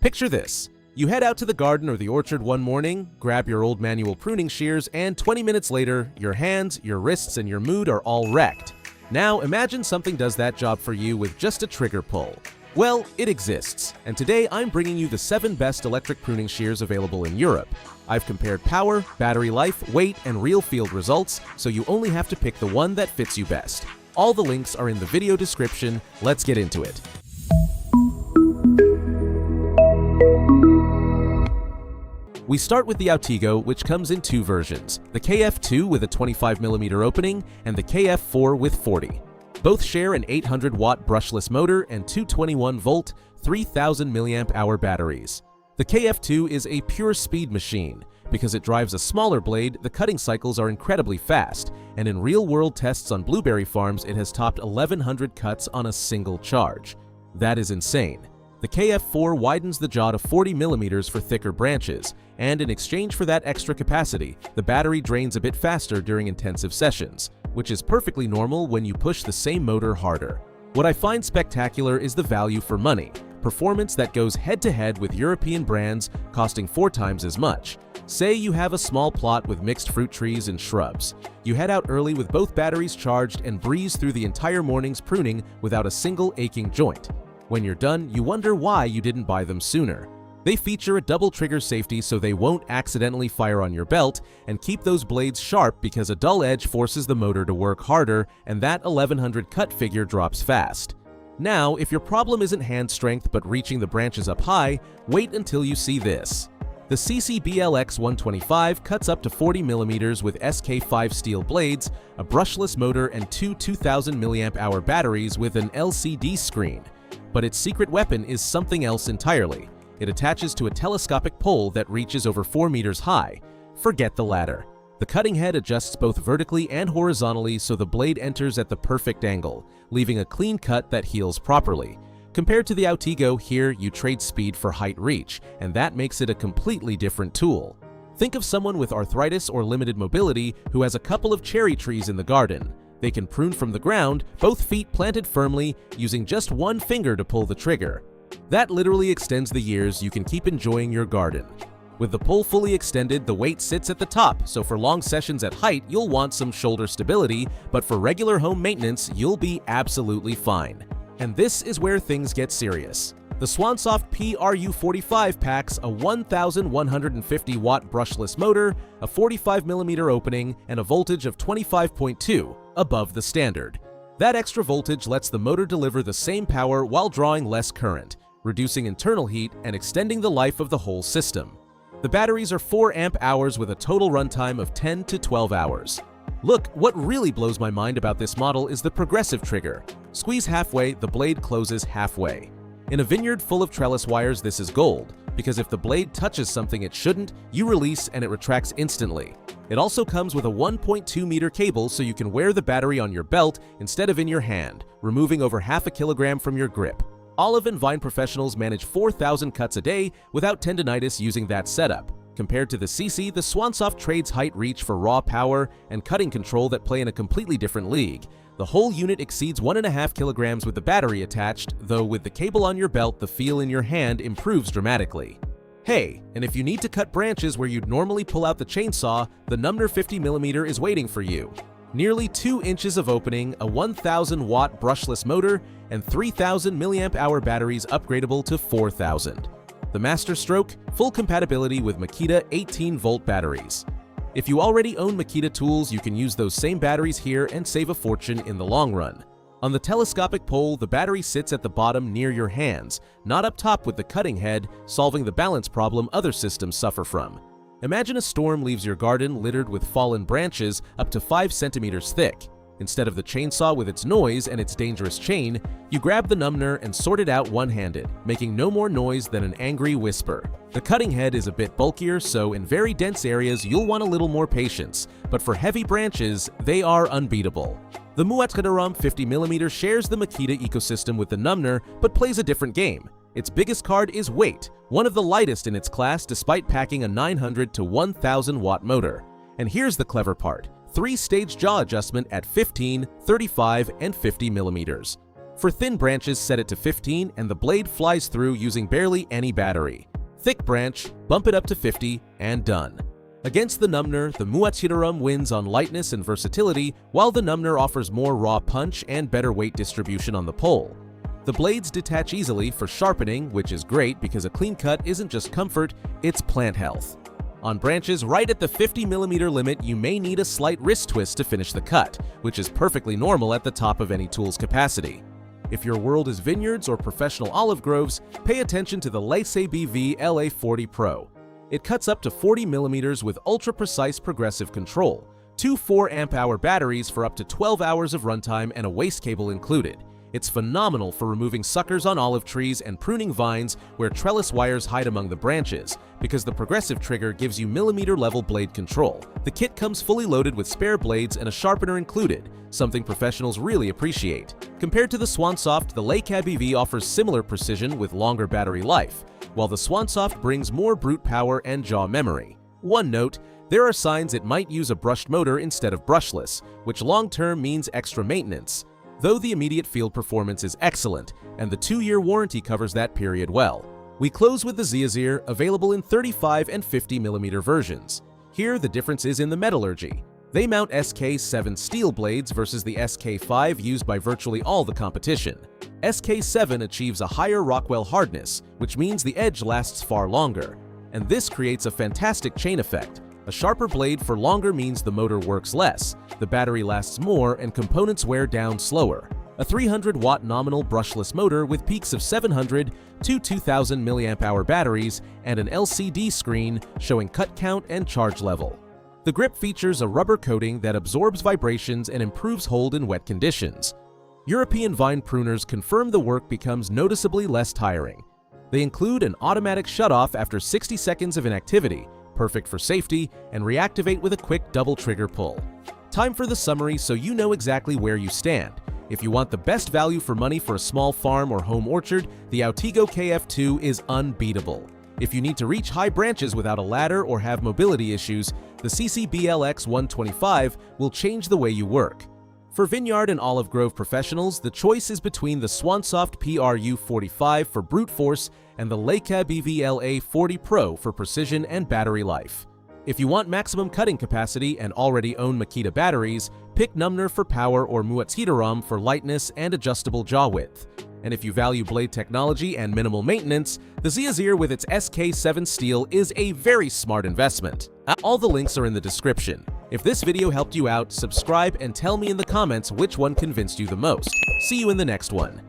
Picture this. You head out to the garden or the orchard one morning, grab your old manual pruning shears, and 20 minutes later, your hands, your wrists, and your mood are all wrecked. Now imagine something does that job for you with just a trigger pull. Well, it exists, and today I'm bringing you the 7 best electric pruning shears available in Europe. I've compared power, battery life, weight, and real field results, so you only have to pick the one that fits you best. All the links are in the video description. Let's get into it. We start with the OUTIGO, which comes in 2 versions, the KF2 with a 25mm opening and the KF4 with 40. Both share an 800-watt brushless motor and 221-volt, 3000 mAh batteries. The KF2 is a pure speed machine. Because it drives a smaller blade, the cutting cycles are incredibly fast, and in real-world tests on blueberry farms, it has topped 1100 cuts on a single charge. That is insane. The KF4 widens the jaw to 40mm for thicker branches, and in exchange for that extra capacity, the battery drains a bit faster during intensive sessions, which is perfectly normal when you push the same motor harder. What I find spectacular is the value for money, performance that goes head-to-head with European brands costing 4 times as much. Say you have a small plot with mixed fruit trees and shrubs. You head out early with both batteries charged and breeze through the entire morning's pruning without a single aching joint. When you're done, you wonder why you didn't buy them sooner. They feature a double trigger safety so they won't accidentally fire on your belt, and keep those blades sharp because a dull edge forces the motor to work harder and that 1100 cut figure drops fast. Now, if your problem isn't hand strength but reaching the branches up high, wait until you see this. The CCBLX 125 cuts up to 40mm with SK5 steel blades, a brushless motor, and 2 2000 mAh batteries with an LCD screen. But its secret weapon is something else entirely. It attaches to a telescopic pole that reaches over 4 meters high. Forget the ladder. The cutting head adjusts both vertically and horizontally so the blade enters at the perfect angle, leaving a clean cut that heals properly. Compared to the OUTIGO, here you trade speed for height reach, and that makes it a completely different tool. Think of someone with arthritis or limited mobility who has a couple of cherry trees in the garden. They can prune from the ground, both feet planted firmly, using just one finger to pull the trigger. That literally extends the years you can keep enjoying your garden. With the pull fully extended, the weight sits at the top, so for long sessions at height, you'll want some shoulder stability, but for regular home maintenance, you'll be absolutely fine. And this is where things get serious. The Swansoft PRU45 packs a 1150-watt brushless motor, a 45mm opening, and a voltage of 25.2, above the standard. That extra voltage lets the motor deliver the same power while drawing less current, reducing internal heat and extending the life of the whole system. The batteries are 4 amp-hours with a total runtime of 10 to 12 hours. Look, what really blows my mind about this model is the progressive trigger. Squeeze halfway, the blade closes halfway. In a vineyard full of trellis wires, this is gold, because if the blade touches something it shouldn't, you release and it retracts instantly. It also comes with a 1.2-meter cable so you can wear the battery on your belt instead of in your hand, removing over half a kilogram from your grip. Olive and Vine professionals manage 4,000 cuts a day without tendinitis using that setup. Compared to the CC, the Swansoft trades height reach for raw power and cutting control that play in a completely different league. The whole unit exceeds 1.5 kilograms with the battery attached, though with the cable on your belt, the feel in your hand improves dramatically. Hey, and if you need to cut branches where you'd normally pull out the chainsaw, the Numner 50mm is waiting for you. Nearly 2 inches of opening, a 1000-watt brushless motor, and 3000 mAh batteries upgradable to 4000. The Master Stroke, full compatibility with Makita 18-volt batteries. If you already own Makita tools, you can use those same batteries here and save a fortune in the long run. On the telescopic pole, the battery sits at the bottom near your hands, not up top with the cutting head, solving the balance problem other systems suffer from. Imagine a storm leaves your garden littered with fallen branches up to 5 centimeters thick. Instead of the chainsaw with its noise and its dangerous chain, you grab the Numner and sort it out one-handed, making no more noise than an angry whisper. The cutting head is a bit bulkier, so in very dense areas you'll want a little more patience, but for heavy branches, they are unbeatable. The OUTIGO 50mm shares the Makita ecosystem with the Numner, but plays a different game. Its biggest card is weight, one of the lightest in its class despite packing a 900 to 1000 watt motor. And here's the clever part. 3-stage jaw adjustment at 15, 35, and 50 millimeters. For thin branches, set it to 15 and the blade flies through using barely any battery. Thick branch, bump it up to 50, and done. Against the Numner, the OUTIGO wins on lightness and versatility, while the Numner offers more raw punch and better weight distribution on the pole. The blades detach easily for sharpening, which is great because a clean cut isn't just comfort, it's plant health. On branches right at the 50mm limit, you may need a slight wrist twist to finish the cut, which is perfectly normal at the top of any tool's capacity. If your world is vineyards or professional olive groves, pay attention to the LACBV LA40 Pro. It cuts up to 40mm with ultra-precise progressive control, two 4 Ah batteries for up to 12 hours of runtime and a waste cable included. It's phenomenal for removing suckers on olive trees and pruning vines where trellis wires hide among the branches, because the progressive trigger gives you millimeter-level blade control. The kit comes fully loaded with spare blades and a sharpener included, something professionals really appreciate. Compared to the Swansoft, the LACBV offers similar precision with longer battery life, while the Swansoft brings more brute power and jaw memory. One note, there are signs it might use a brushed motor instead of brushless, which long-term means extra maintenance. Though the immediate field performance is excellent, and the 2-year warranty covers that period well. We close with the Zeazir, available in 35 and 50mm versions. Here, the difference is in the metallurgy. They mount SK7 steel blades versus the SK5 used by virtually all the competition. SK7 achieves a higher Rockwell hardness, which means the edge lasts far longer. And this creates a fantastic chain effect. A sharper blade for longer means the motor works less, the battery lasts more, and components wear down slower. A 300-watt nominal brushless motor with peaks of 700 to 2000 mAh batteries and an LCD screen showing cut count and charge level. The grip features a rubber coating that absorbs vibrations and improves hold in wet conditions. European vine pruners confirm the work becomes noticeably less tiring. They include an automatic shutoff after 60 seconds of inactivity, perfect for safety, and reactivate with a quick double trigger pull. Time for the summary so you know exactly where you stand. If you want the best value for money for a small farm or home orchard, the OUTIGO KF2 is unbeatable. If you need to reach high branches without a ladder or have mobility issues, the CCBLX 125 will change the way you work. For vineyard and olive grove professionals, the choice is between the Swansoft PRU45 for brute force and the LACBV LA40 Pro for precision and battery life. If you want maximum cutting capacity and already own Makita batteries, pick Numner for power or OUTIGO for lightness and adjustable jaw width. And if you value blade technology and minimal maintenance, the Zeazir with its SK7 steel is a very smart investment. All the links are in the description. If this video helped you out, subscribe and tell me in the comments which one convinced you the most. See you in the next one.